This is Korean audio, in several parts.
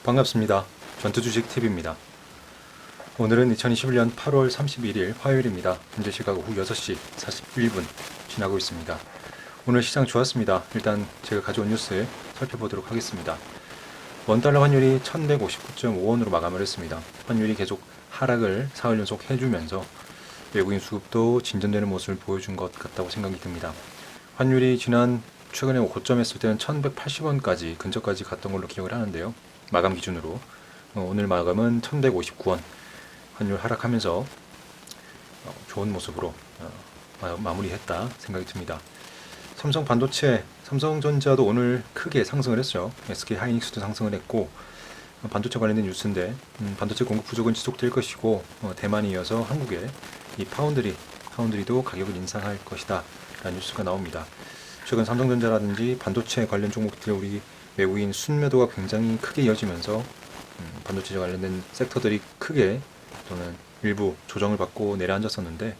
반갑습니다. 전투주식TV입니다. 오늘은 2021년 8월 31일 화요일입니다. 현재 시각 오후 6시 41분 지나고 있습니다. 오늘 시장 좋았습니다. 일단 제가 가져온 뉴스 살펴보도록 하겠습니다. 원달러 환율이 1159.5원으로 마감을 했습니다. 환율이 계속 하락을 사흘 연속 해주면서 외국인 수급도 진전되는 모습을 보여준 것 같다고 생각이 듭니다. 환율이 최근에 고점했을 때는 1180원까지 근처까지 갔던 걸로 기억을 하는데요. 마감 기준으로 오늘 마감은 1159원, 환율 하락하면서 좋은 모습으로 마무리했다 생각이 듭니다. 삼성전자도 오늘 크게 상승을 했죠. SK하이닉스도 상승을 했고, 반도체 관련된 뉴스인데 반도체 공급 부족은 지속될 것이고, 대만에 이어서 한국의 이 파운드리도 가격을 인상할 것이다 라는 뉴스가 나옵니다. 최근 삼성전자라든지 반도체 관련 종목들 우리 외국인 순매도가 굉장히 크게 이어지면서 반도체 관련된 섹터들이 크게 또는 일부 조정을 받고 내려앉았었는데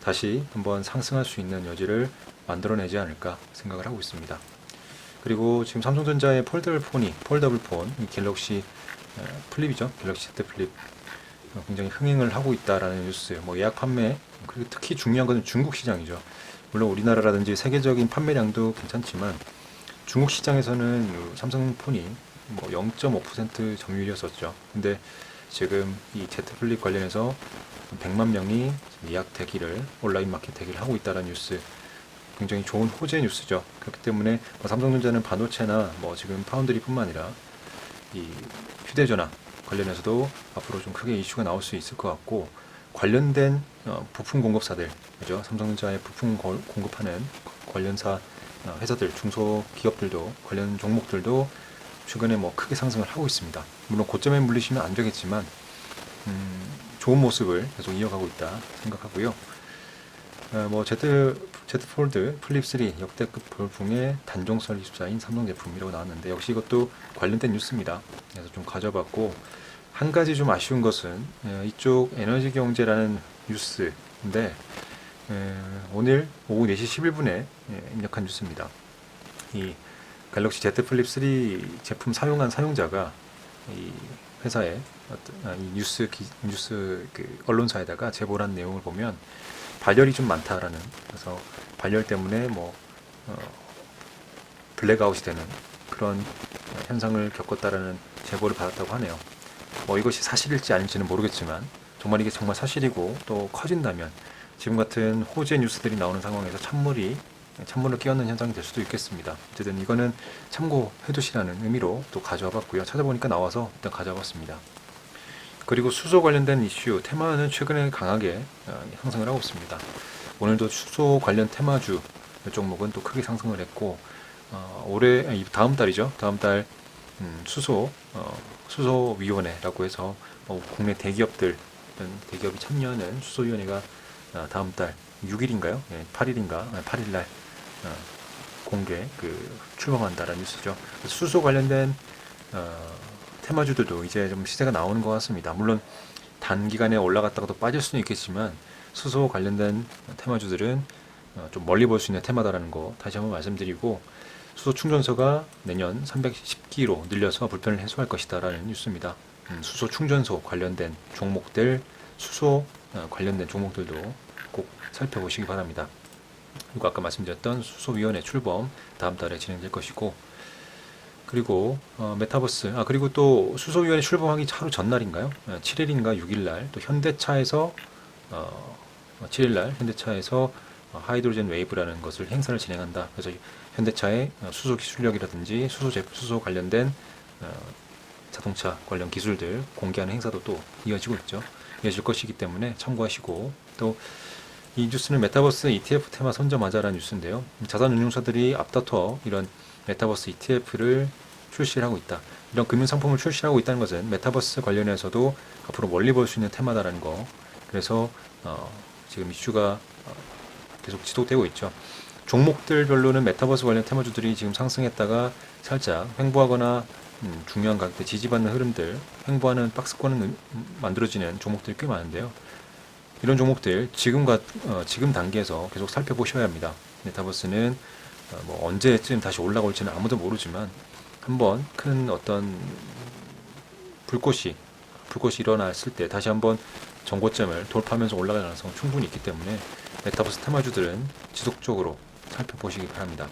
다시 한번 상승할 수 있는 여지를 만들어내지 않을까 생각을 하고 있습니다. 그리고 지금 삼성전자의 폴더블 폰, 갤럭시 플립이죠. 갤럭시 Z 플립 굉장히 흥행을 하고 있다라는 뉴스, 예약 판매, 그리고 특히 중요한 것은 중국 시장이죠. 물론 우리나라라든지 세계적인 판매량도 괜찮지만 중국 시장에서는 삼성폰이 0.5% 점유율이었었죠. 근데 지금 이 Z 플립 관련해서 100만 명이 예약 대기를 온라인 마켓 대기를 하고 있다는 뉴스, 굉장히 좋은 호재 뉴스죠. 그렇기 때문에 삼성전자는 반도체나 지금 파운드리뿐만 아니라 이 휴대전화 관련해서도 앞으로 좀 크게 이슈가 나올 수 있을 것 같고, 관련된 부품 공급사들, 그죠? 삼성전자에 부품 공급하는 관련사 회사들, 중소기업들도 관련 종목들도 최근에 크게 상승을 하고 있습니다. 물론 고점에 물리시면 안 되겠지만 좋은 모습을 계속 이어가고 있다 생각하고요. Z 폴드 플립 3 역대급 볼풍의 단종설 입사인 삼성 제품이라고 나왔는데 역시 이것도 관련된 뉴스입니다. 그래서 좀 가져봤고, 한 가지 좀 아쉬운 것은 이쪽 에너지 경제라는 뉴스인데 오늘 오후 4시 11분에 입력한 뉴스입니다. 이 갤럭시 Z 플립 3 제품 사용한 사용자가 이 회사의 이 뉴스 언론사에다가 제보를 한 내용을 보면 발열이 좀 많다라는, 그래서 발열 때문에 블랙아웃이 되는 그런 현상을 겪었다라는 제보를 받았다고 하네요. 이것이 사실일지 아닐지는 모르겠지만 정말 이게 정말 사실이고 또 커진다면 지금 같은 호재 뉴스들이 나오는 상황에서 찬물을 끼얹는 현상이 될 수도 있겠습니다. 어쨌든 이거는 참고해 두시라는 의미로 또 가져와 봤고요. 찾아보니까 나와서 일단 가져와 봤습니다. 그리고 수소 관련된 이슈, 테마는 최근에 강하게 상승을 하고 있습니다. 오늘도 수소 관련 테마주 종목은 또 크게 상승을 했고, 다음 달이죠. 다음 달 수소위원회라고 해서 국내 대기업이 참여하는 수소위원회가 다음 달 6일인가요? 8일인가? 8일날 공개 출범한다라는 뉴스죠. 수소 관련된 테마주들도 이제 좀 시세가 나오는 것 같습니다. 물론 단기간에 올라갔다가 또 빠질 수는 있겠지만 수소 관련된 테마주들은 좀 멀리 볼 수 있는 테마다라는 거 다시 한번 말씀드리고, 수소 충전소가 내년 310기로 늘려서 불편을 해소할 것이다라는 뉴스입니다. 수소 충전소 관련된 종목들, 수소 관련된 종목들도 꼭 살펴보시기 바랍니다. 그리고 아까 말씀드렸던 수소위원회 출범 다음 달에 진행될 것이고, 그리고 메타버스, 그리고 또 수소위원회 출범하기 하루 전날인가요? 7일인가 6일날 또 현대차에서 7일날 현대차에서 하이드로젠 웨이브라는 것을 행사를 진행한다. 그래서 현대차의 수소 기술력이라든지 수소 관련된 자동차 관련 기술들 공개하는 행사도 또 이어질 것이기 때문에 참고하시고, 또 이 뉴스는 메타버스 ETF 테마 선점하자라는 뉴스인데요. 자산운용사들이 앞다퉈 이런 메타버스 ETF를 출시를 하고 있다. 이런 금융상품을 출시하고 있다는 것은 메타버스 관련해서도 앞으로 멀리 볼 수 있는 테마다라는 거. 그래서 지금 이슈가 계속 지속되고 있죠. 종목들별로는 메타버스 관련 테마주들이 지금 상승했다가 살짝 횡보하거나 중요한 가격대 지지받는 흐름들, 횡보하는 박스권은 만들어지는 종목들이 꽤 많은데요. 이런 종목들 지금 단계에서 계속 살펴보셔야 합니다. 메타버스는 언제쯤 다시 올라올지는 아무도 모르지만 한번 큰 어떤 불꽃이 일어났을 때 다시 한번 정고점을 돌파하면서 올라갈 가능성은 충분히 있기 때문에 메타버스 테마주들은 지속적으로 살펴보시기 바랍니다.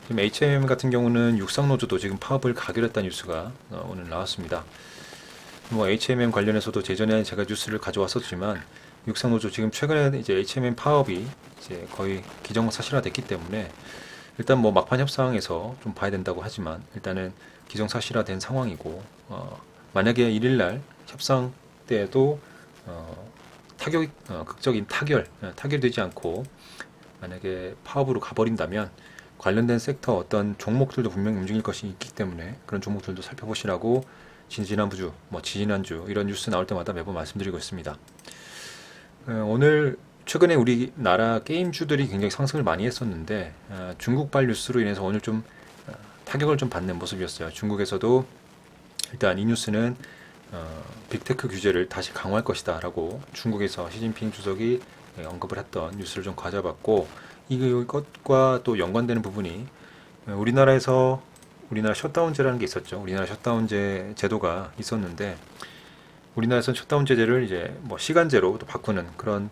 지금 HMM 같은 경우는 육상노조도 지금 파업을 가결했다는 뉴스가 오늘 나왔습니다. 뭐 HMM 관련해서도 예전에 제가 뉴스를 가져왔었지만 육상노조 지금 최근에 이제 HMM 파업이 이제 거의 기정사실화됐기 때문에 일단 뭐 막판 협상에서 좀 봐야 된다고 하지만 일단은 기정사실화된 상황이고 만약에 1일날 협상 때에도 극적인 타결되지 않고 만약에 파업으로 가버린다면 관련된 섹터 어떤 종목들도 분명히 움직일 것이 있기 때문에 그런 종목들도 살펴보시라고 지난주, 지지난주 이런 뉴스 나올 때마다 매번 말씀드리고 있습니다. 오늘 최근에 우리나라 게임주들이 굉장히 상승을 많이 했었는데 중국발 뉴스로 인해서 오늘 좀 타격을 좀 받는 모습이었어요. 중국에서도 일단 이 뉴스는 빅테크 규제를 다시 강화할 것이다 라고 중국에서 시진핑 주석이 언급을 했던 뉴스를 좀 가져봤고 이것과 또 연관되는 부분이 우리나라에서 우리나라 셧다운제라는 게 있었죠. 우리나라 셧다운제 제도가 있었는데 우리나라에서는 셧다운 제재를 이제 뭐 시간제로 또 바꾸는 그런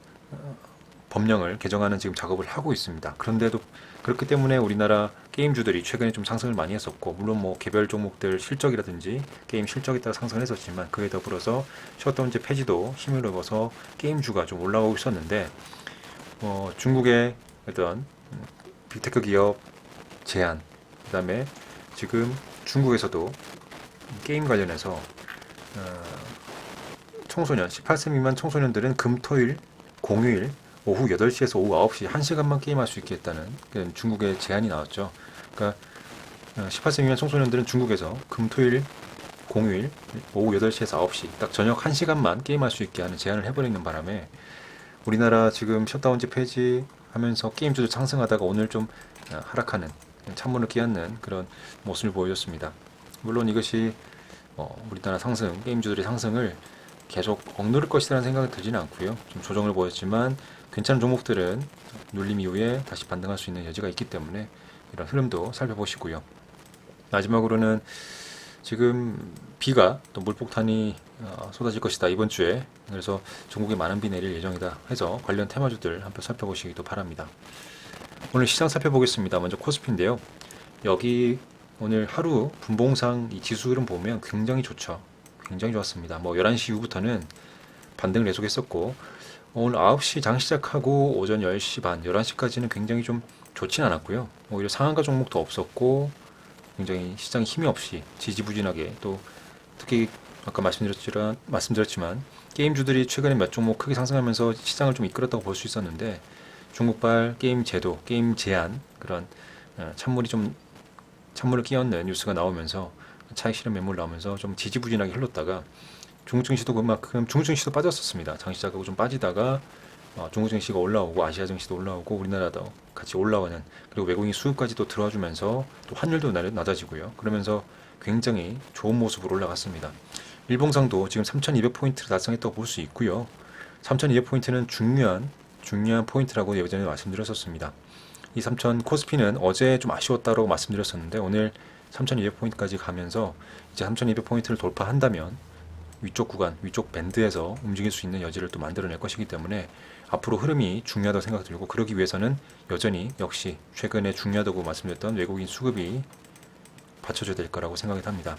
법령을 개정하는 지금 작업을 하고 있습니다. 그런데도 그렇기 때문에 우리나라 게임주들이 최근에 좀 상승을 많이 했었고 물론 뭐 개별 종목들 실적이라든지 게임 실적에 따라 상승을 했었지만 그에 더불어서 셧다운제 폐지도 힘을 입어서 게임주가 좀 올라오고 있었는데 중국의 어떤 빅테크 기업 제한 그다음에 지금 중국에서도 게임 관련해서 청소년 18세 미만 청소년들은 금, 토일, 공휴일 오후 8시에서 오후 9시 1시간만 게임할 수 있게 했다는 중국의 제한이 나왔죠. 그러니까 18세 미만 청소년들은 중국에서 금, 토일, 공휴일 오후 8시에서 9시 딱 저녁 1시간만 게임할 수 있게 하는 제한을 해버리는 바람에 우리나라 지금 셧다운제 폐지하면서 게임주도 상승하다가 오늘 좀 하락하는 찬물을 끼얹는 그런 모습을 보여줬습니다. 물론 이것이 우리나라 상승, 게임주들의 상승을 계속 억누를 것이라는 생각은 들지는 않고요. 좀 조정을 보였지만 괜찮은 종목들은 눌림 이후에 다시 반등할 수 있는 여지가 있기 때문에 이런 흐름도 살펴보시고요. 마지막으로는 지금 비가 또 물폭탄이 쏟아질 것이다 이번 주에. 그래서 전국에 많은 비 내릴 예정이다 해서 관련 테마주들 한번 살펴보시기도 바랍니다. 오늘 시장 살펴보겠습니다. 먼저 코스피인데요. 여기 오늘 하루 분봉상 이 지수 흐름 보면 굉장히 좋죠. 굉장히 좋았습니다. 11시 이후부터는 반등을 계속했었고 오늘 9시 장 시작하고 오전 10시 반, 11시까지는 굉장히 좀 좋진 않았고요. 오히려 상한가 종목도 없었고 굉장히 시장이 힘이 없이 지지부진하게 또 특히 아까 말씀드렸지만 게임주들이 최근에 몇 종목 크게 상승하면서 시장을 좀 이끌었다고 볼 수 있었는데 중국발 게임 제도, 게임 제한 그런 찬물을 끼얹는 뉴스가 나오면서 차익 실현 매물 나오면서 좀 지지부진하게 흘렀다가 중국 증시도 그만큼 중국 증시도 빠졌었습니다. 장 시작하고 좀 빠지다가 중국 증시가 올라오고 아시아 증시도 올라오고 우리나라도 같이 올라오는 그리고 외국인 수급까지 또 들어와주면서 또 환율도 낮아지고요. 그러면서 굉장히 좋은 모습으로 올라갔습니다. 일봉상도 지금 3,200포인트를 달성했다고 볼 수 있고요. 3,200포인트는 중요한 포인트라고 예전에 말씀드렸었습니다. 이 3,000 코스피는 어제 좀 아쉬웠다고 말씀드렸었는데 오늘 3,200포인트까지 가면서 이제 3,200포인트를 돌파한다면 위쪽 구간, 위쪽 밴드에서 움직일 수 있는 여지를 또 만들어낼 것이기 때문에 앞으로 흐름이 중요하다고 생각 들고 그러기 위해서는 여전히 역시 최근에 중요하다고 말씀드렸던 외국인 수급이 받쳐줘야 될 거라고 생각이 합니다.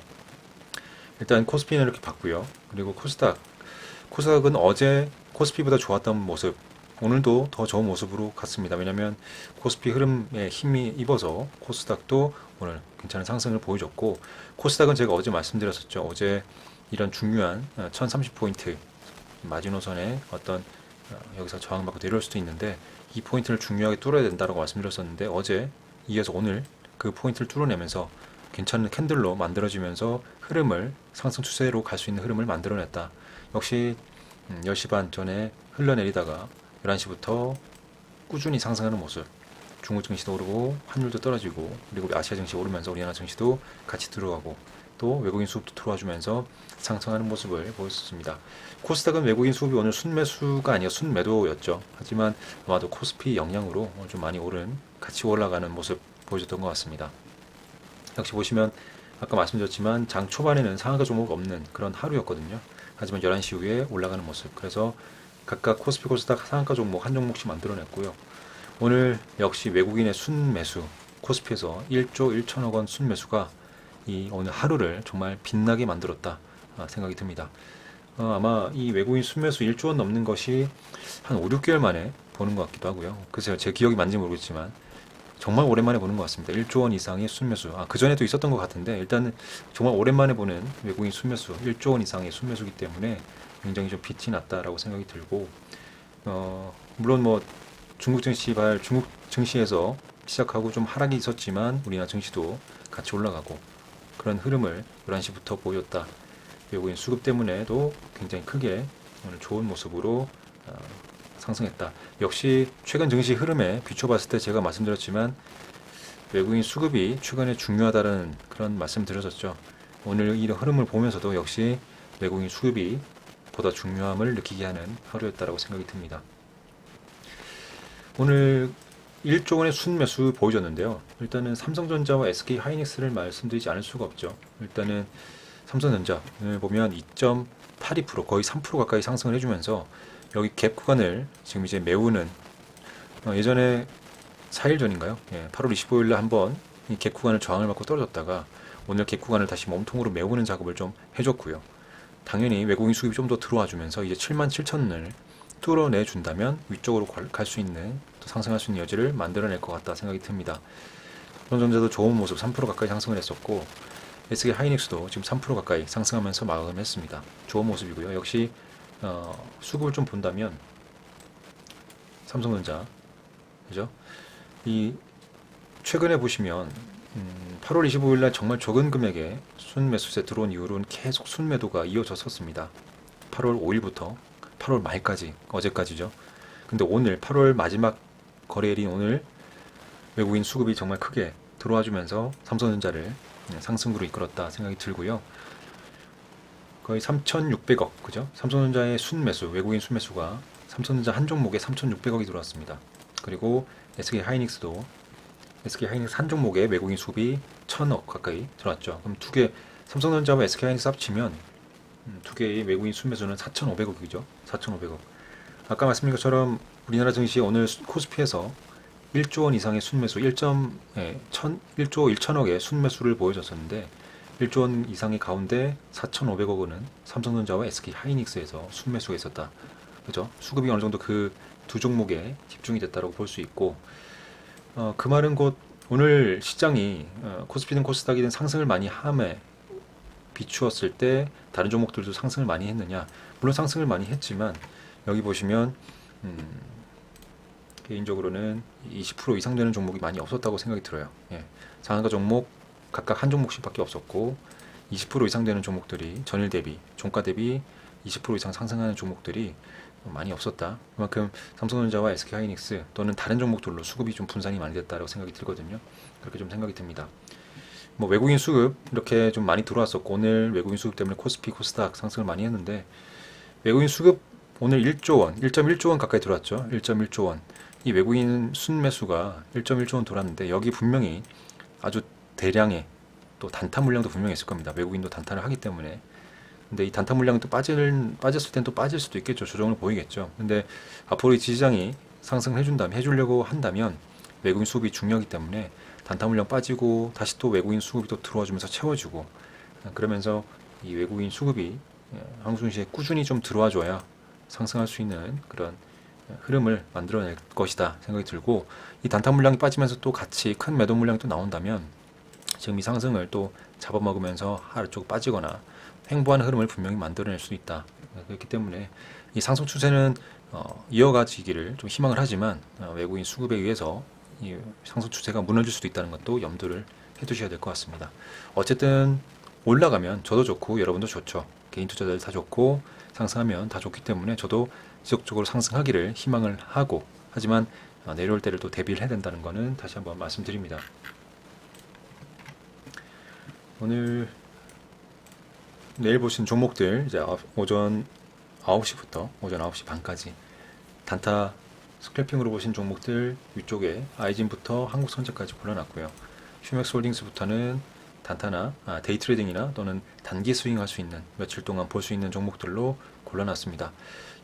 일단 코스피는 이렇게 봤고요. 그리고 코스닥은 어제 코스피보다 좋았던 모습 오늘도 더 좋은 모습으로 갔습니다. 왜냐하면 코스피 흐름에 힘이 입어서 코스닥도 오늘 괜찮은 상승을 보여줬고 코스닥은 제가 어제 말씀드렸었죠. 어제 이런 중요한 1030포인트 마지노선에 어떤 여기서 저항받고 내려올 수도 있는데 이 포인트를 중요하게 뚫어야 된다고 말씀드렸었는데 어제 이어서 오늘 그 포인트를 뚫어내면서 괜찮은 캔들로 만들어지면서 흐름을 상승 추세로 갈 수 있는 흐름을 만들어냈다. 역시 10시 반 전에 흘러내리다가 11시부터 꾸준히 상승하는 모습. 중국 증시도 오르고 환율도 떨어지고 그리고 아시아 증시 오르면서 우리나라 증시도 같이 들어가고 또 외국인 수급도 들어와주면서 상승하는 모습을 보였습니다. 코스닥은 외국인 수급이 오늘 순매수가 아니라 순매도였죠. 하지만 아마도 코스피 영향으로 좀 많이 같이 올라가는 모습 보여줬던 것 같습니다. 역시 보시면 아까 말씀드렸지만 장 초반에는 상한가 종목 없는 그런 하루였거든요. 하지만 11시 이후에 올라가는 모습. 그래서 각각 코스피 코스닥 상한가 종목 한 종목씩 만들어냈고요. 오늘 역시 외국인의 순매수, 코스피에서 1조 1천억 원 순매수가 이 오늘 하루를 정말 빛나게 만들었다 생각이 듭니다. 아마 이 외국인 순매수 1조 원 넘는 것이 한 5, 6개월 만에 보는 것 같기도 하고요. 글쎄요, 제 기억이 맞는지 모르겠지만 정말 오랜만에 보는 것 같습니다. 1조 원 이상의 순매수. 그전에도 있었던 것 같은데 일단은 정말 오랜만에 보는 외국인 순매수, 1조 원 이상의 순매수기 때문에 굉장히 좀 빛이 났다라고 생각이 들고, 물론 뭐 중국 증시에서 시작하고 좀 하락이 있었지만 우리나라 증시도 같이 올라가고 그런 흐름을 11시부터 보였다. 외국인 수급 때문에도 굉장히 크게 오늘 좋은 모습으로 상승했다. 역시 최근 증시 흐름에 비춰봤을 때 제가 말씀드렸지만 외국인 수급이 최근에 중요하다는 그런 말씀 드렸었죠. 오늘 이 흐름을 보면서도 역시 외국인 수급이 보다 중요함을 느끼게 하는 하루였다라고 생각이 듭니다. 오늘 1조 원의 순매수 보여줬는데요. 일단은 삼성전자와 SK하이닉스를 말씀드리지 않을 수가 없죠. 일단은 삼성전자를 보면 2.82% 거의 3% 가까이 상승을 해주면서 여기 갭 구간을 지금 이제 메우는, 예전에 4일 전인가요? 8월 25일날 한번 이 갭 구간을 저항을 받고 떨어졌다가 오늘 갭 구간을 다시 몸통으로 메우는 작업을 좀 해줬고요. 당연히 외국인 수급이 좀 더 들어와 주면서 이제 77,000을 뚫어내 준다면 위쪽으로 갈 수 있는, 또 상승할 수 있는 여지를 만들어낼 것 같다 생각이 듭니다. 삼성전자도 좋은 모습 3% 가까이 상승을 했었고 SK 하이닉스도 지금 3% 가까이 상승하면서 마감을 했습니다. 좋은 모습이고요. 역시 수급을 좀 본다면 삼성전자, 그죠? 이 최근에 보시면 8월 25일날 정말 적은 금액의 순매수세 들어온 이후로는 계속 순매도가 이어졌었습니다. 8월 5일부터 8월 말까지, 어제까지죠. 근데 오늘 8월 마지막 거래일인 오늘 외국인 수급이 정말 크게 들어와주면서 삼성전자를 상승으로 이끌었다 생각이 들고요. 거의 3,600억, 그죠? 삼성전자의 순매수, 외국인 순매수가 삼성전자 한 종목에 3,600억이 들어왔습니다. 그리고 SK하이닉스도 SK하이닉스 한 종목에 외국인 수급이 1,000억 가까이 들어왔죠. 그럼 두 개, 삼성전자와 SK하이닉스 합치면 두 개의 외국인 순매수는 4,500억이죠. 4,500억. 아까 말씀드린 것처럼 우리나라 증시 오늘 코스피에서 1조 원 이상의 순매수, 1조 1천억의 순매수를 보여줬었는데 1조 원 이상의 가운데 4,500억 원은 삼성전자와 SK하이닉스에서 순매수가 있었다. 그죠? 수급이 어느 정도 그 두 종목에 집중이 됐다고 볼 수 있고, 그 말은 곧 오늘 시장이 코스피든 코스닥이든 상승을 많이 함에 비추었을 때 다른 종목들도 상승을 많이 했느냐? 물론 상승을 많이 했지만 여기 보시면 개인적으로는 20% 이상 되는 종목이 많이 없었다고 생각이 들어요. 상한가 종목 각각 한 종목씩밖에 없었고 20% 이상 되는 종목들이 전일 대비, 종가 대비 20% 이상 상승하는 종목들이 많이 없었다. 그만큼 삼성전자와 SK하이닉스 또는 다른 종목들로 수급이 좀 분산이 많이 됐다고 생각이 들거든요. 그렇게 좀 생각이 듭니다. 뭐 외국인 수급 이렇게 좀 많이 들어왔었고 오늘 외국인 수급 때문에 코스피, 코스닥 상승을 많이 했는데 외국인 수급 오늘 1조 원, 1.1조 원 가까이 들어왔죠. 1.1조 원. 이 외국인 순매수가 1.1조 원 돌았는데 여기 분명히 아주 대량의 또 단타 물량도 분명히 있을 겁니다. 외국인도 단타를 하기 때문에. 근데 이 단타 물량이 또 빠졌을 땐 또 빠질 수도 있겠죠. 조정을 보이겠죠. 근데 앞으로 이 지지장이 상승을 해주려고 한다면 외국인 수급이 중요하기 때문에 단타 물량 빠지고 다시 또 외국인 수급이 또 들어와 주면서 채워주고, 그러면서 이 외국인 수급이 한국 증시에 꾸준히 좀 들어와 줘야 상승할 수 있는 그런 흐름을 만들어낼 것이다 생각이 들고, 이 단타 물량이 빠지면서 또 같이 큰 매도 물량이 또 나온다면 지금 이 상승을 또 잡아먹으면서 아래쪽 빠지거나 횡보하는 흐름을 분명히 만들어낼 수 있다. 그렇기 때문에 이 상승 추세는 이어가지기를 좀 희망을 하지만 외국인 수급에 의해서 이 상승 추세가 무너질 수도 있다는 것도 염두를 해두셔야 될 것 같습니다. 어쨌든 올라가면 저도 좋고 여러분도 좋죠. 개인 투자자들 다 좋고 상승하면 다 좋기 때문에 저도 지속적으로 상승하기를 희망을 하고, 하지만 내려올 때를 또 대비를 해야 된다는 것은 다시 한번 말씀드립니다. 내일 보신 종목들 이제 오전 9시부터 오전 9시 반까지 단타 스크래핑으로 보신 종목들 위쪽에 아이진부터 한국선제까지 골라놨고요. 휴맥스홀딩스부터는 단타나 데이 트레이딩이나 또는 단기 스윙할 수 있는 며칠 동안 볼 수 있는 종목들로 골라놨습니다.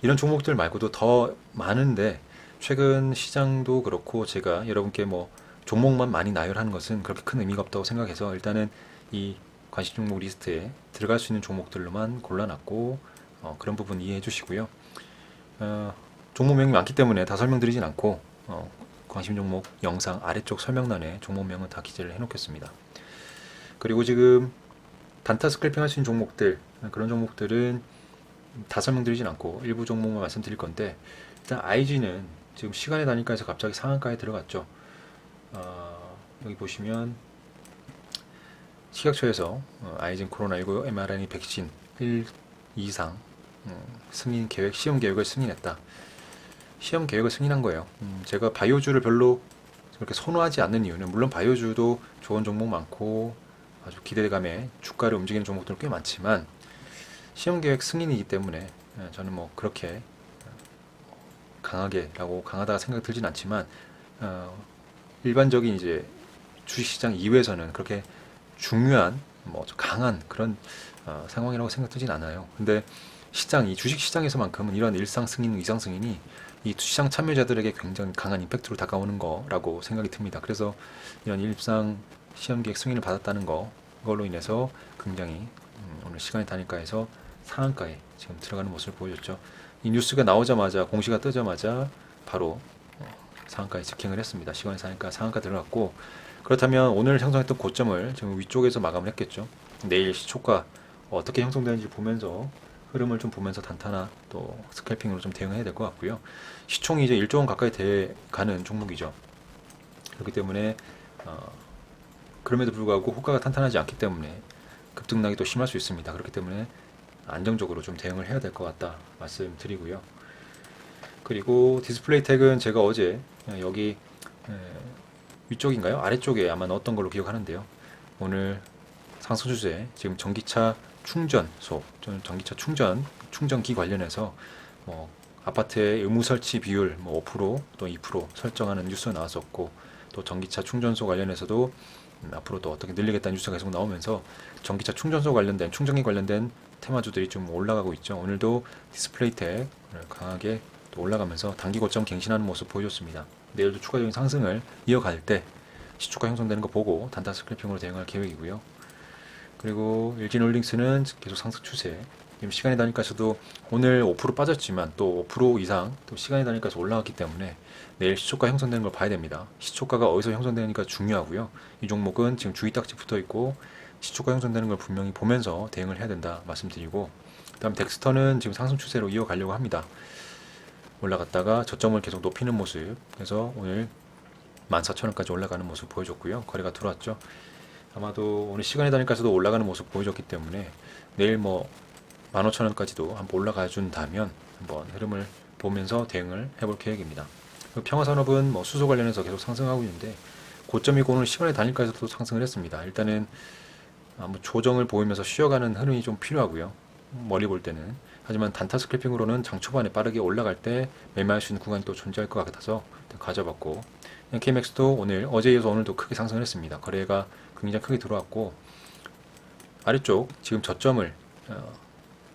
이런 종목들 말고도 더 많은데 최근 시장도 그렇고 제가 여러분께 뭐 종목만 많이 나열하는 것은 그렇게 큰 의미가 없다고 생각해서 일단은 이 관심 종목 리스트에 들어갈 수 있는 종목들로만 골라놨고 그런 부분 이해해 주시고요. 종목명이 많기 때문에 다 설명드리진 않고 관심 종목 영상 아래쪽 설명란에 종목명은 다 기재를 해 놓겠습니다. 그리고 지금 단타 스클핑 할 수 있는 종목들, 그런 종목들은 다 설명드리진 않고 일부 종목만 말씀드릴 건데, 일단 IG는 지금 시간의 단위가에서 갑자기 상한가에 들어갔죠. 여기 보시면 식약처에서 IGN 코로나19 mRNA 백신 1 이상 승인 계획, 시험 계획을 승인했다. 시험 계획을 승인한 거예요. 제가 바이오주를 별로 그렇게 선호하지 않는 이유는, 물론 바이오주도 좋은 종목 많고 아주 기대감에 주가를 움직이는 종목들 꽤 많지만 시험 계획 승인이기 때문에 저는 뭐 그렇게 강하다가 생각 들진 않지만 일반적인 이제 주식시장 이외에서는 그렇게 중요한 뭐 강한 그런 상황이라고 생각 들진 않아요. 근데 이 주식 시장에서만큼은 이런 일상 승인, 이상 승인이 이 시장 참여자들에게 굉장히 강한 임팩트로 다가오는 거라고 생각이 듭니다. 그래서 이런 일상 시험 계획 승인을 받았다는 그걸로 인해서 굉장히 오늘 시간의 단일가에서 상한가에 지금 들어가는 모습을 보여줬죠. 이 뉴스가 나오자마자, 공시가 뜨자마자 바로 상한가에 직행을 했습니다. 시간의 상한가 들어갔고, 그렇다면 오늘 형성했던 고점을 지금 위쪽에서 마감을 했겠죠. 내일 시초가 어떻게 형성되는지 보면서 흐름을 좀 보면서 단타나 또 스캘핑으로 좀 대응해야 될 것 같고요. 시총이 이제 1조 원 가까이 돼 가는 종목이죠. 그렇기 때문에 그럼에도 불구하고 호가가 탄탄하지 않기 때문에 급등락이 또 심할 수 있습니다. 그렇기 때문에 안정적으로 좀 대응을 해야 될 것 같다 말씀드리고요. 그리고 디스플레이 택은 제가 어제 여기 위쪽인가요? 아래쪽에 아마 넣었던 걸로 기억하는데요. 오늘 상승 추세, 지금 전기차 충전소, 전기차 충전기 관련해서 뭐 아파트의 의무 설치 비율 뭐 5%또 2% 설정하는 뉴스가 나왔었고, 또 전기차 충전소 관련해서도 앞으로 또 어떻게 늘리겠다는 뉴스가 계속 나오면서 전기차 충전소 관련된, 충전기 관련된 테마주들이 좀 올라가고 있죠. 오늘도 디스플레이텍 강하게 또 올라가면서 단기 고점 갱신하는 모습 보여줬습니다. 내일도 추가적인 상승을 이어갈 때 시초가 형성되는 거 보고 단타 스클핑으로 대응할 계획이고요. 그리고 LG홀딩스는 계속 상승 추세. 지금 시간의 단위가에서도 오늘 5% 빠졌지만 또 5% 이상 또 시간의 단위가에서 올라갔기 때문에 내일 시초가 형성되는 걸 봐야 됩니다. 시초가가 어디서 형성되니까 중요하고요. 이 종목은 지금 주의 딱지 붙어 있고 시초가 형성되는 걸 분명히 보면서 대응을 해야 된다 말씀드리고, 그다음 덱스터는 지금 상승 추세로 이어가려고 합니다. 올라갔다가 저점을 계속 높이는 모습, 그래서 오늘 14,000원까지 올라가는 모습 보여줬고요. 거래가 들어왔죠. 아마도 오늘 시간의 단위가에서도 올라가는 모습 보여줬기 때문에 내일 뭐 15,000원까지도 한번 올라가 준다면 한번 흐름을 보면서 대응을 해볼 계획입니다. 평화산업은 뭐 수소 관련해서 계속 상승하고 있는데 고점이고 오늘 시간의 단위가에서도 상승을 했습니다. 일단은 뭐 조정을 보이면서 쉬어가는 흐름이 좀 필요하고요. 멀리 볼 때는. 하지만 단타 스클핑으로는 장 초반에 빠르게 올라갈 때 매매할 수 있는 구간이 또 존재할 것 같아서 가져봤고, KMX도 오늘 어제에 이어서 오늘도 크게 상승을 했습니다. 거래가 굉장히 크게 들어왔고, 아래쪽 지금 저점을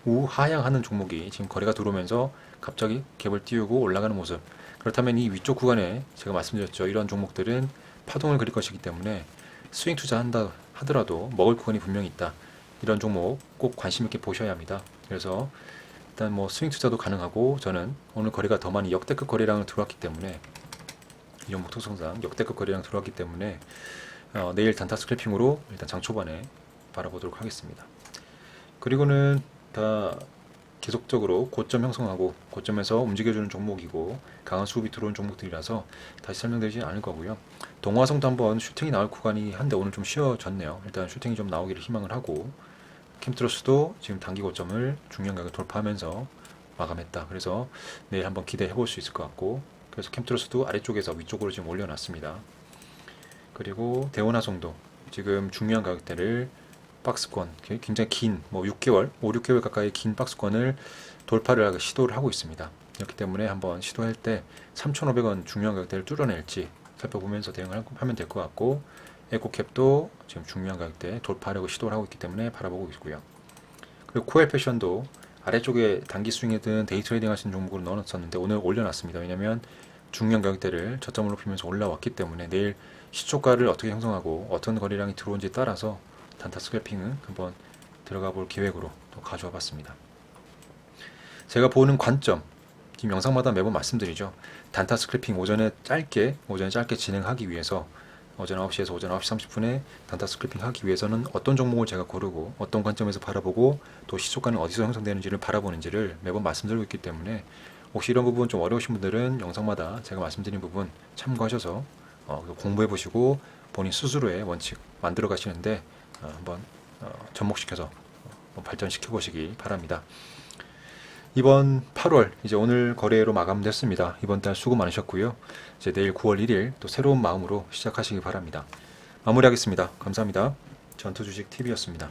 우하향하는 종목이 지금 거래가 들어오면서 갑자기 갭을 띄우고 올라가는 모습. 그렇다면 이 위쪽 구간에 제가 말씀드렸죠. 이런 종목들은 파동을 그릴 것이기 때문에 스윙 투자한다 하더라도 먹을 구간이 분명히 있다. 이런 종목 꼭 관심 있게 보셔야 합니다. 그래서 일단 뭐 스윙 투자도 가능하고, 저는 오늘 거래가 더 많이 역대급 거래량을 들어왔기 때문에 이 종목 특성상 역대급 거래량 들어왔기 때문에 내일 단타 스클핑으로 일단 장 초반에 바라보도록 하겠습니다. 그리고는 다 계속적으로 고점 형성하고 고점에서 움직여주는 종목이고 강한 수급이 들어온 종목들이라서 다시 설명드리지 않을 거고요. 동화성도 한번 슈팅이 나올 구간이 한데 오늘 좀 쉬어졌네요. 일단 슈팅이 좀 나오기를 희망을 하고, 캠트러스도 지금 단기 고점을 중요한 가격 돌파하면서 마감했다. 그래서 내일 한번 기대해 볼 수 있을 것 같고, 그래서 캠트러스도 아래쪽에서 위쪽으로 지금 올려놨습니다. 그리고 대원화성도 지금 중요한 가격대를 박스권, 굉장히 긴, 뭐 6개월, 5, 6개월 가까이 긴 박스권을 돌파를 시도를 하고 있습니다. 그렇기 때문에 한번 시도할 때 3,500원 중요한 가격대를 뚫어낼지 살펴보면서 대응을 하면 될 것 같고, 에코캡도 지금 중요한 가격대 돌파하려고 시도를 하고 있기 때문에 바라보고 있고요. 그리고 코엘 패션도 아래쪽에 단기 스윙이든 데이 트레이딩 하시는 종목으로 넣어놨었는데 오늘 올려놨습니다. 왜냐면 중요한 가격대를 저점을 높이면서 올라왔기 때문에 내일 시초가를 어떻게 형성하고 어떤 거래량이 들어온지에 따라서 단타 스크래핑은 한번 들어가 볼 계획으로 또 가져와 봤습니다. 제가 보는 관점, 지금 영상마다 매번 말씀드리죠. 단타 스크래핑 오전에 짧게 진행하기 위해서 오전 9시에서 오전 9시 30분에 단타 스크래핑 하기 위해서는 어떤 종목을 제가 고르고 어떤 관점에서 바라보고 또 시초가는 어디서 형성되는지를 바라보는지를 매번 말씀드리고 있기 때문에 혹시 이런 부분 좀 어려우신 분들은 영상마다 제가 말씀드린 부분 참고하셔서 공부해 보시고 본인 스스로의 원칙 만들어 가시는데 한번 접목시켜서 발전시켜 보시기 바랍니다. 이번 8월 이제 오늘 거래로 마감됐습니다. 이번 달 수고 많으셨고요. 이제 내일 9월 1일 또 새로운 마음으로 시작하시기 바랍니다. 마무리하겠습니다. 감사합니다. 전투주식 TV였습니다.